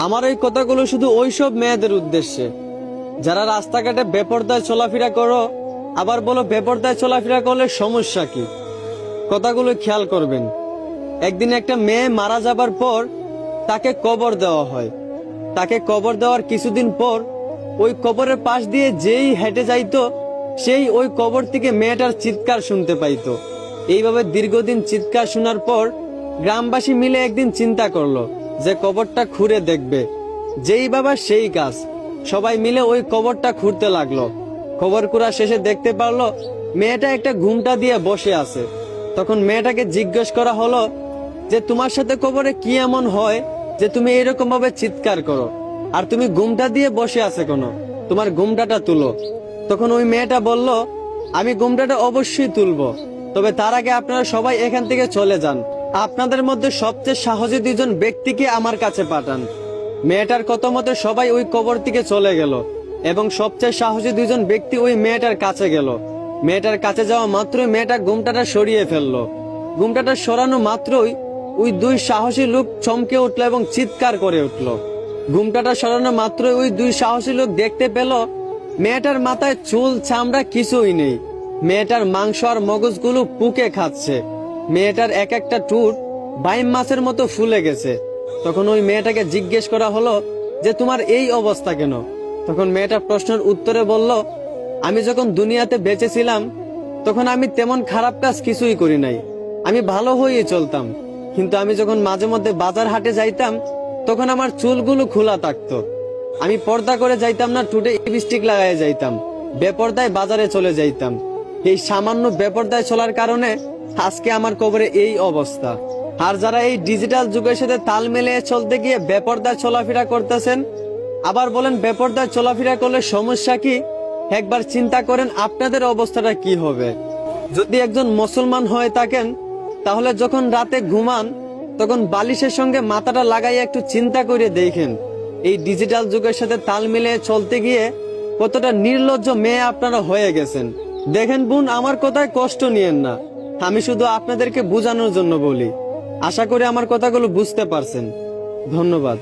আমার এই কথাগুলো শুধু ওইসব মেয়েদের উদ্দেশ্যে যারা রাস্তাঘাটে বেপরদায় চলাফেরা করো, আবার বলো বেপরদায় চলাফেরা করলে সমস্যা কি। কথাগুলো খেয়াল করবেন। একদিন একটা মেয়ে মারা যাবার পর তাকে কবর দেওয়া হয়। তাকে কবর দেওয়ার কিছুদিন পর ওই কবরের পাশ দিয়ে যেই হেঁটে যাইতো সেই ওই কবর থেকে মেয়েটার চিৎকার শুনতে পাইতো। এইভাবে দীর্ঘদিন চিৎকার শোনার পর গ্রামবাসী মিলে একদিন চিন্তা করলো যে কবরটা খুঁড়ে দেখবে। যেই বাবা সেই কাজ, সবাই মিলে ওই কবরটা খুঁড়তে লাগলো। খবর কুড়া শেষে দেখতে পারলো মেয়েটা একটা ঘুমটা দিয়ে বসে আছে। তখন মেয়েটাকে জিজ্ঞেস করা হলো যে তোমার সাথে কবরে কি এমন হয় যে তুমি এরকম ভাবে চিৎকার করো, আর তুমি ঘুমটা দিয়ে বসে আছে কেন, তোমার ঘুমটাটা তুলো। তখন ওই মেয়েটা বলল, আমি ঘুমটাটা অবশ্যই তুলবো, তবে তার আগে আপনারা সবাই এখান থেকে চলে যান। আপনাদের মধ্যে সবচেয়ে সাহসী দুজন ব্যক্তিকে আমার কাছে পাঠান। মেয়েটার কথা মতো সবাই ওই কবর থেকে চলে গেল এবং সবচেয়ে সাহসী দুজন ব্যক্তি ওই মেয়েটার কাছে গেল। মেয়েটার কাছে যাওয়া মাত্রই মেয়েটা ঘুমটাটা সরিয়ে ফেললো। ঘুমটাটা সরানো মাত্রই ওই দুই সাহসী লোক চমকে উঠলো এবং চিৎকার করে উঠলো। ঘুমটাটা সরানো মাত্রই ওই দুই সাহসী লোক দেখতে পেল মেয়েটার মাথায় চুল চামড়া কিছুই নেই। মেয়েটার মাংস আর মগজগুলো পুকে খাচ্ছে। মেয়েটার এক একটা টুট বাইম মাছের মতো ফুলে গেছে। তখন ওই মেয়েটাকে জিজ্ঞেস করা হলো যে তোমার এই অবস্থা কেন। তখন মেয়েটা প্রশ্নের উত্তরে বলল, আমি যখন দুনিয়াতে বেঁচে ছিলাম তখন আমি তেমন খারাপ কাজ কিছুই করি নাই, আমি ভালো হয়ে চলতাম। কিন্তু আমি যখন মাঝে মধ্যে বাজার হাটে যাইতাম তখন আমার চুলগুলো খোলা থাকতো। আমি পর্দা করে যাইতাম না, টুটে লিপস্টিক লাগাই যাইতাম, বেপর্দায় বাজারে চলে যাইতাম। এই সামান্য বেপর্দায় চলার কারণে আজকে আমার কবরে এই অবস্থা। আর যারা এই ডিজিটাল যুগের সাথে তাল মিলিয়ে চলতে গিয়ে বেপর্দায় চলাফেরা করতেছেন, আবার বলেন বেপর্দায় চলাফেরা করলে সমস্যা কি, একবার চিন্তা করেন আপনাদের অবস্থাটা কি হবে। যদি একজন মুসলমান হয়ে থাকেন তাহলে যখন রাতে ঘুমান তখন বালিশের সঙ্গে মাথাটা লাগাইয়া একটু চিন্তা করে দেখেন এই ডিজিটাল যুগের সাথে তাল মিলিয়ে চলতে গিয়ে কতটা নির্লজ্জ মেয়ে আপনারা হয়ে গেছেন। দেখেন বোন, আমার কথায় কষ্ট নিয়েন না, আমি শুধু আপনাদেরকে বোঝানোর জন্য বলি। আশা করি আমার কথাগুলো বুঝতে পারছেন। ধন্যবাদ।